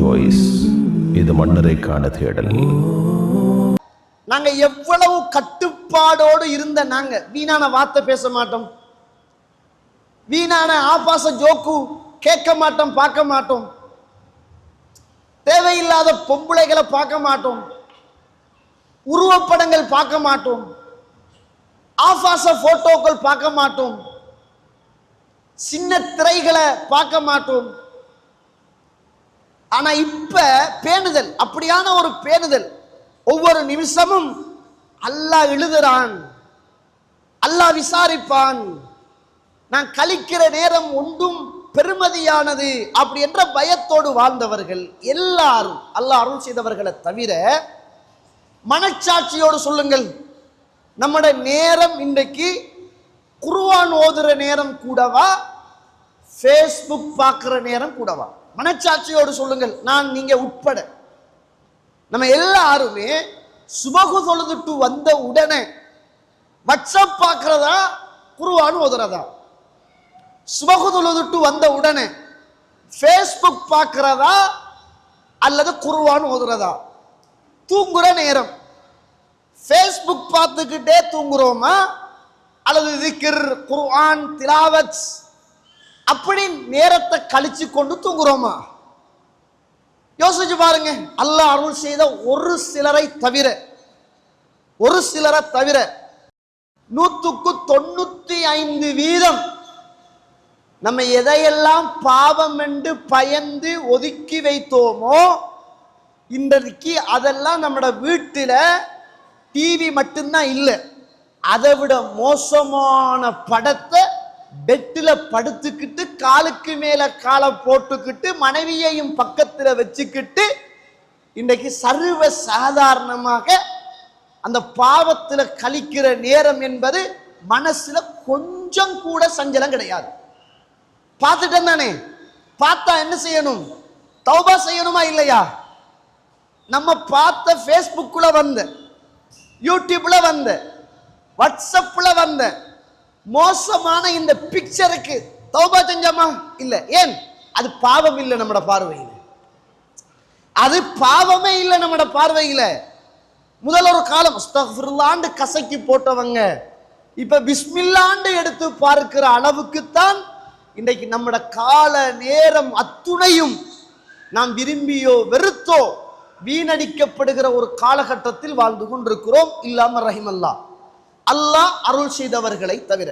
Voice. இது மன்னரைக்கான தேடல். நாங்க எவ்வளவு கட்டுப்பாடோடு இருந்த நாங்க வீணான வார்த்தை பேச மாட்டோம், வீணான ஆபாச ஜோக்கு கேட்க மாட்டோம், பார்க்க மாட்டோம், தேவையில்லாத பொம்பளைகளை பார்க்க மாட்டோம், உருவப்படங்கள் பார்க்க மாட்டோம், ஆபாச போட்டோக்கள் பார்க்க மாட்டோம், சின்ன திரைகளை பார்க்க மாட்டோம். ஆனா இப்ப பேணுதல், அப்படியான ஒரு பேணுதல். ஒவ்வொரு நிமிஷமும் அல்லாஹ் எழுதுறான், அல்லாஹ் விசாரிப்பான், நான் கழிக்கிற நேரம் ஒன்றும் பெருமதியானது அப்படி என்ற பயத்தோடு வாழ்ந்தவர்கள் எல்லாரும் அல்லாஹ் அருள் செய்தவர்களை தவிர மனச்சாட்சியோடு சொல்லுங்கள், நம்முடைய நேரம் இன்றைக்கு குர்ஆன் ஓதுற நேரம் கூடவா, ஃபேஸ்புக் பார்க்கிற நேரம் கூடவா? மனச்சாட்சியோடு சொல்லுங்கள், நான் நீங்க உட்பட. நம்ம எல்லாருமே சுபகு தொழுதுட்டு வந்த உடனே வாட்ஸ்அப் பார்க்கிறதா, குர்ஆன் ஓதுறதா? சுபகு தொழுதுட்டு வந்த உடனே ஃபேஸ்புக் பார்க்கிறதா அல்லது குர்ஆன் ஓதுறதா? தூங்குற நேரம் ஃபேஸ்புக் பார்த்துக்கிட்டே தூங்குறோமா அல்லது திக்ர், குர்ஆன் திலாவத் அப்படி நேரத்தை கழிச்சு கொண்டு தூங்குறோமா? யோசிச்சு பாருங்க. அல்லாஹ் அருள் செய்த ஒரு சிலரை தவிர 100% நம்ம எதையெல்லாம் பாவம் என்று பயந்து ஒதுக்கி வைத்தோமோ இன்றைக்கு அதெல்லாம் நம்மட வீட்டில் டிவி மட்டும்தான் இல்லை, அதை விட மோசமான படத்தை பெட்டில் படுத்துக்கிட்டு காலுக்கு மேல காலை போட்டுக்கிட்டு மனைவியையும் பக்கத்தில் வச்சுக்கிட்டு இன்றைக்கு சர்வ சாதாரணமாக அந்த பாவத்தில் கழிக்கிற நேரம் என்பது மனசுல கொஞ்சம் கூட சஞ்சலம் கிடையாது. பார்த்துட்டேன் தானே, பார்த்தா என்ன செய்யணும்? தௌபா செய்யணுமா இல்லையா? நம்ம பார்த்த ஃபேஸ்புக்குள்ள வந்த, யூடியூப்ல வந்த, வாட்ஸ்அப்ல வந்த மோசமான இந்த பிக்சருக்கு தௌபா செஞ்சோமா? இல்ல. ஏன்? அது பாவம் இல்லை நம்மட பார்வையில், அது பாவமே இல்லை நம்மட பார்வையில். முதல் ஒரு காலம் அஸ்தக்ஃபிருல்லாஹ்னு கசக்கி போட்டவங்க இப்ப பிஸ்மில்லாஹ்னு எடுத்து பார்க்கிற அளவுக்குத்தான் இன்றைக்கு நம்மட கால நேரம் அத்துணையும் நாம் விரும்பியோ வெறுத்தோ வீணடிக்கப்படுகிற ஒரு காலகட்டத்தில் வாழ்ந்து கொண்டிருக்கிறோம். இல்லாம ரஹிமல்லா, அல்லாஹ் அருள் செய்தவர்களை தவிர.